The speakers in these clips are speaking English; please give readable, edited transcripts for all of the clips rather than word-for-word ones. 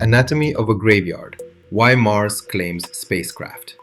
Anatomy of a graveyard. Why Mars claims spacecraft.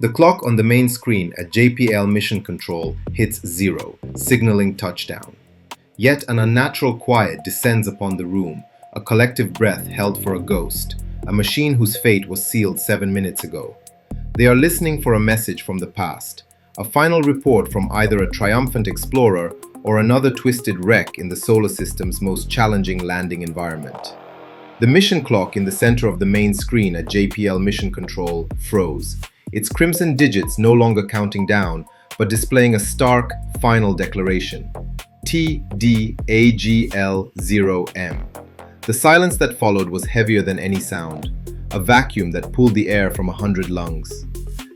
The clock on the main screen at JPL Mission Control hits 0, signaling touchdown. Yet an unnatural quiet descends upon the room, a collective breath held for a ghost, a machine whose fate was sealed 7 minutes ago. They are listening for a message from the past, a final report from either a triumphant explorer or another twisted wreck in the solar system's most challenging landing environment. The mission clock in the center of the main screen at JPL Mission Control froze, its crimson digits no longer counting down, but displaying a stark, final declaration. TDAGL0M. The silence that followed was heavier than any sound, a vacuum that pulled the air from 100 lungs.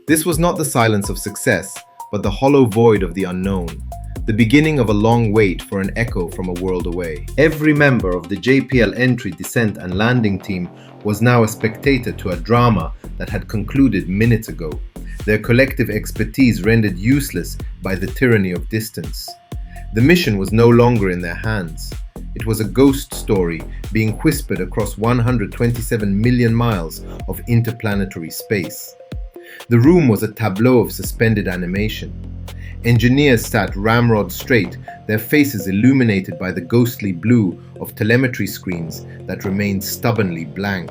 This was not the silence of success, but the hollow void of the unknown, the beginning of a long wait for an echo from a world away. Every member of the JPL entry, descent and landing team was now a spectator to a drama that had concluded minutes ago, their collective expertise rendered useless by the tyranny of distance. The mission was no longer in their hands. It was a ghost story being whispered across 127 million miles of interplanetary space. The room was a tableau of suspended animation. Engineers sat ramrod straight, their faces illuminated by the ghostly blue of telemetry screens that remained stubbornly blank.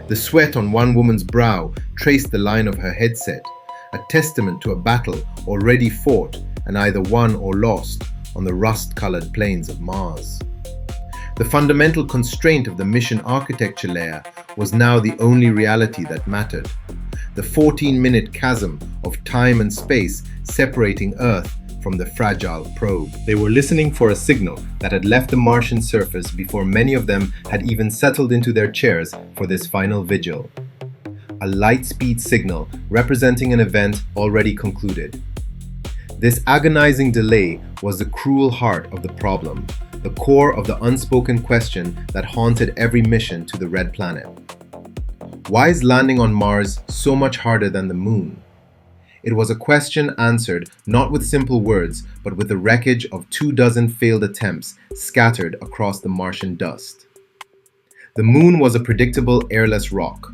The sweat on one woman's brow traced the line of her headset, a testament to a battle already fought and either won or lost on the rust-colored plains of Mars. The fundamental constraint of the mission architecture layer was now the only reality that mattered. The 14-minute chasm of time and space separating Earth from the fragile probe. They were listening for a signal that had left the Martian surface before many of them had even settled into their chairs for this final vigil. A light-speed signal representing an event already concluded. This agonizing delay was the cruel heart of the problem, the core of the unspoken question that haunted every mission to the Red Planet. Why is landing on Mars so much harder than the Moon? It was a question answered not with simple words, but with the wreckage of 24 failed attempts scattered across the Martian dust. The Moon was a predictable airless rock.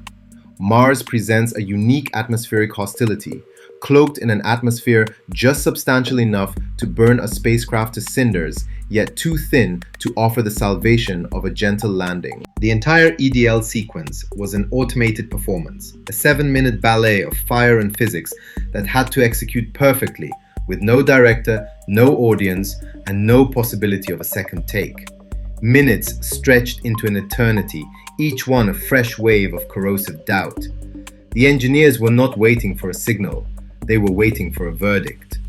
Mars presents a unique atmospheric hostility, cloaked in an atmosphere just substantial enough to burn a spacecraft to cinders, yet too thin to offer the salvation of a gentle landing. The entire EDL sequence was an automated performance, a 7-minute ballet of fire and physics that had to execute perfectly, with no director, no audience, and no possibility of a second take. Minutes stretched into an eternity, each one a fresh wave of corrosive doubt. The engineers were not waiting for a signal, they were waiting for a verdict.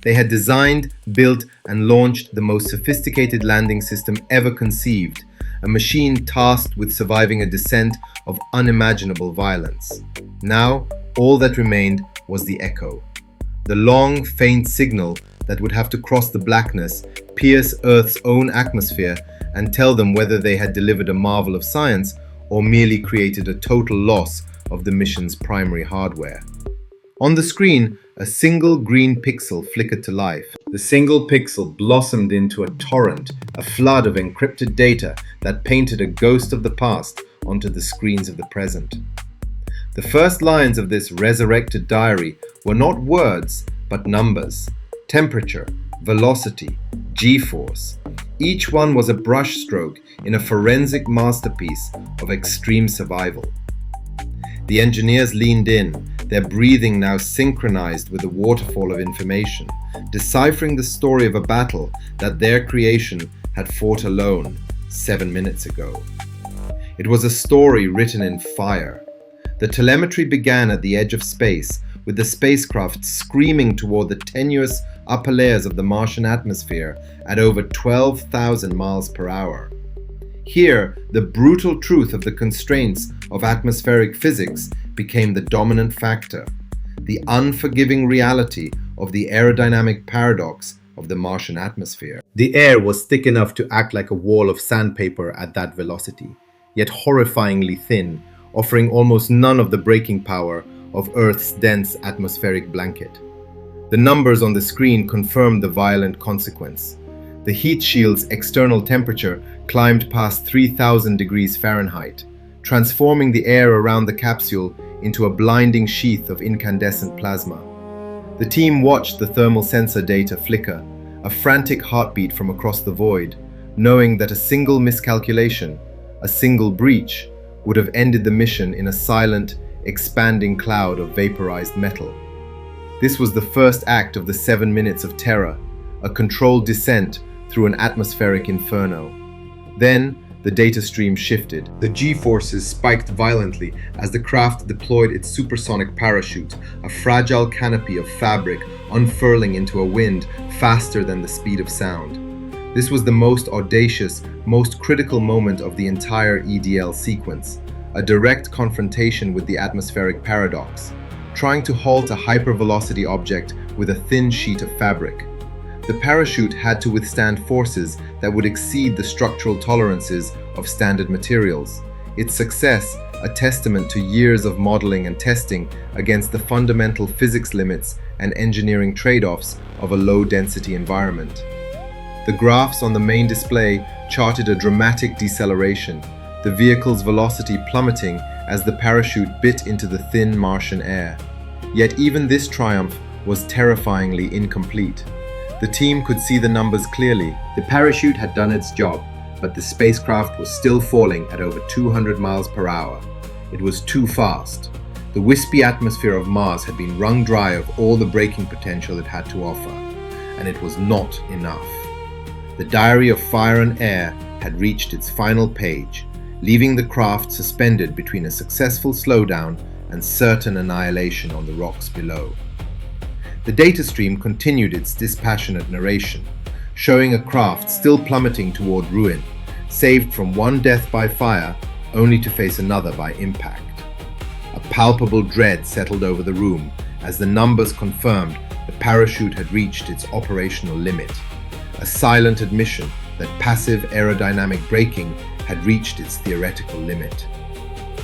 They had designed, built, and launched the most sophisticated landing system ever conceived, a machine tasked with surviving a descent of unimaginable violence. Now, all that remained was the echo. The long, faint signal that would have to cross the blackness, pierce Earth's own atmosphere, and tell them whether they had delivered a marvel of science or merely created a total loss of the mission's primary hardware. On the screen, a single green pixel flickered to life. The single pixel blossomed into a torrent, a flood of encrypted data that painted a ghost of the past onto the screens of the present. The first lines of this resurrected diary were not words, but numbers. Temperature, velocity, g-force. Each one was a brushstroke in a forensic masterpiece of extreme survival. The engineers leaned in, their breathing now synchronized with the waterfall of information, deciphering the story of a battle that their creation had fought alone 7 minutes ago. It was a story written in fire. The telemetry began at the edge of space, with the spacecraft screaming toward the tenuous upper layers of the Martian atmosphere at over 12,000 miles per hour. Here, the brutal truth of the constraints of atmospheric physics became the dominant factor, the unforgiving reality of the aerodynamic paradox of the Martian atmosphere. The air was thick enough to act like a wall of sandpaper at that velocity, yet horrifyingly thin, offering almost none of the braking power of Earth's dense atmospheric blanket. The numbers on the screen confirmed the violent consequence. The heat shield's external temperature climbed past 3,000 degrees Fahrenheit, transforming the air around the capsule into a blinding sheath of incandescent plasma. The team watched the thermal sensor data flicker, a frantic heartbeat from across the void, knowing that a single miscalculation, a single breach, would have ended the mission in a silent, expanding cloud of vaporized metal. This was the first act of the 7 minutes of terror, a controlled descent through an atmospheric inferno. Then, the data stream shifted. The G-forces spiked violently as the craft deployed its supersonic parachute, a fragile canopy of fabric unfurling into a wind faster than the speed of sound. This was the most audacious, most critical moment of the entire EDL sequence, a direct confrontation with the atmospheric paradox, trying to halt a hypervelocity object with a thin sheet of fabric. The parachute had to withstand forces that would exceed the structural tolerances of standard materials. Its success, a testament to years of modeling and testing against the fundamental physics limits and engineering trade-offs of a low-density environment. The graphs on the main display charted a dramatic deceleration, the vehicle's velocity plummeting as the parachute bit into the thin Martian air. Yet even this triumph was terrifyingly incomplete. The team could see the numbers clearly. The parachute had done its job, but the spacecraft was still falling at over 200 miles per hour. It was too fast. The wispy atmosphere of Mars had been wrung dry of all the braking potential it had to offer, and it was not enough. The Diary of Fire and Air had reached its final page, leaving the craft suspended between a successful slowdown and certain annihilation on the rocks below. The data stream continued its dispassionate narration, showing a craft still plummeting toward ruin, saved from one death by fire only to face another by impact. A palpable dread settled over the room as the numbers confirmed the parachute had reached its operational limit, a silent admission that passive aerodynamic braking had reached its theoretical limit.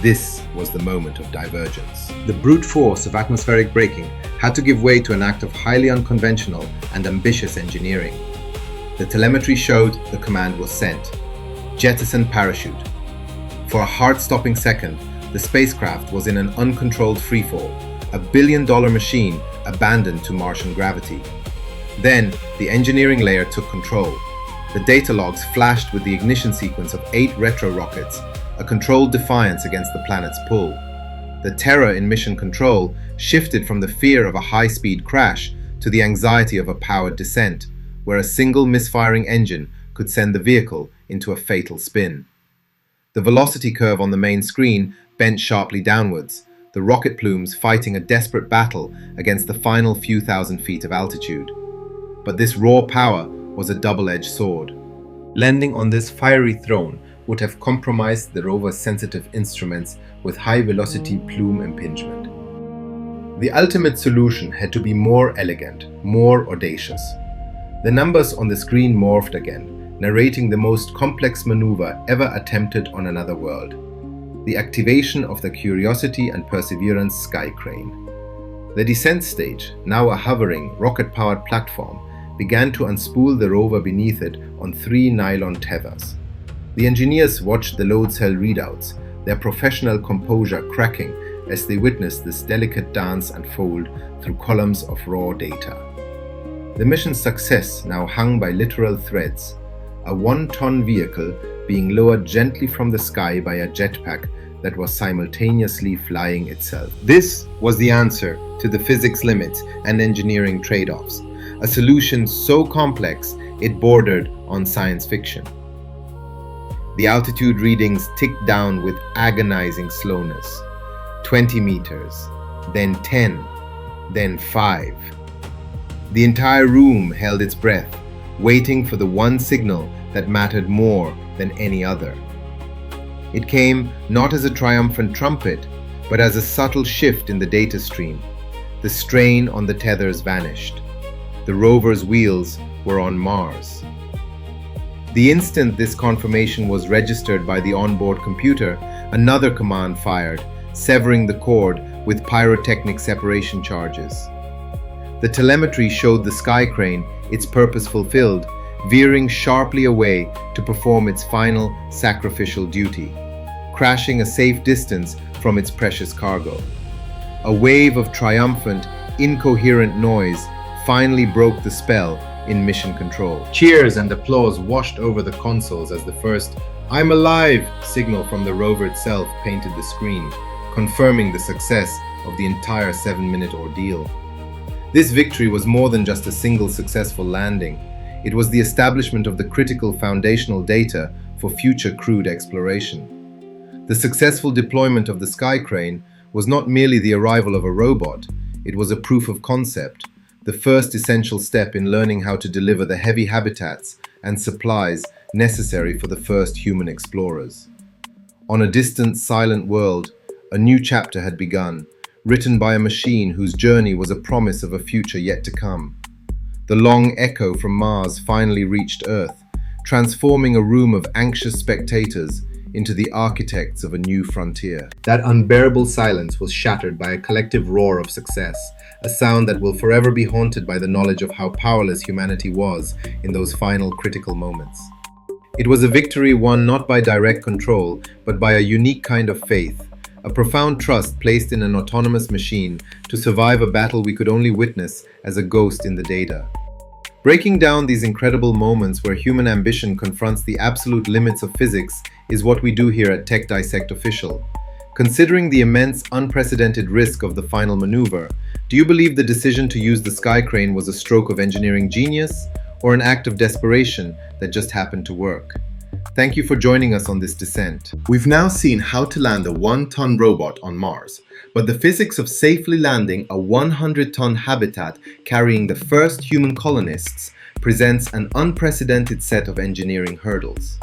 This was the moment of divergence. The brute force of atmospheric braking had to give way to an act of highly unconventional and ambitious engineering. The telemetry showed the command was sent: jettison parachute. For a heart-stopping second, the spacecraft was in an uncontrolled freefall, a billion-dollar machine abandoned to Martian gravity. Then, the engineering layer took control. The data logs flashed with the ignition sequence of 8 retro rockets, a controlled defiance against the planet's pull. The terror in mission control shifted from the fear of a high-speed crash to the anxiety of a powered descent, where a single misfiring engine could send the vehicle into a fatal spin. The velocity curve on the main screen bent sharply downwards, the rocket plumes fighting a desperate battle against the final few thousand feet of altitude. But this raw power was a double-edged sword. Landing on this fiery throne would have compromised the rover's sensitive instruments with high-velocity plume impingement. The ultimate solution had to be more elegant, more audacious. The numbers on the screen morphed again, narrating the most complex maneuver ever attempted on another world: the activation of the Curiosity and Perseverance sky crane. The descent stage, now a hovering, rocket-powered platform, began to unspool the rover beneath it on 3 nylon tethers. The engineers watched the load cell readouts, their professional composure cracking as they witnessed this delicate dance unfold through columns of raw data. The mission's success now hung by literal threads, a 1-ton vehicle being lowered gently from the sky by a jetpack that was simultaneously flying itself. This was the answer to the physics limits and engineering trade-offs, a solution so complex it bordered on science fiction. The altitude readings ticked down with agonizing slowness. 20 meters, then 10, then 5. The entire room held its breath, waiting for the one signal that mattered more than any other. It came not as a triumphant trumpet, but as a subtle shift in the data stream. The strain on the tethers vanished. The rover's wheels were on Mars. The instant this confirmation was registered by the onboard computer, another command fired, severing the cord with pyrotechnic separation charges. The telemetry showed the sky crane, its purpose fulfilled, veering sharply away to perform its final sacrificial duty. crashing a safe distance from its precious cargo. A wave of triumphant, incoherent noise finally broke the spell in mission control. Cheers and applause washed over the consoles as the first "I'm alive" signal from the rover itself painted the screen, confirming the success of the entire 7-minute ordeal. This victory was more than just a single successful landing. It was the establishment of the critical foundational data for future crewed exploration. The successful deployment of the sky crane was not merely the arrival of a robot, it was a proof of concept, the first essential step in learning how to deliver the heavy habitats and supplies necessary for the first human explorers. On a distant, silent world, a new chapter had begun, written by a machine whose journey was a promise of a future yet to come. The long echo from Mars finally reached Earth, transforming a room of anxious spectators into the architects of a new frontier. That unbearable silence was shattered by a collective roar of success, a sound that will forever be haunted by the knowledge of how powerless humanity was in those final critical moments. It was a victory won not by direct control, but by a unique kind of faith, a profound trust placed in an autonomous machine to survive a battle we could only witness as a ghost in the data. Breaking down these incredible moments where human ambition confronts the absolute limits of physics is what we do here at Tech Dissect Official. Considering the immense, unprecedented risk of the final maneuver, do you believe the decision to use the sky crane was a stroke of engineering genius or an act of desperation that just happened to work? Thank you for joining us on this descent. We've now seen how to land a 1-ton robot on Mars, but the physics of safely landing a 100-ton habitat carrying the first human colonists presents an unprecedented set of engineering hurdles.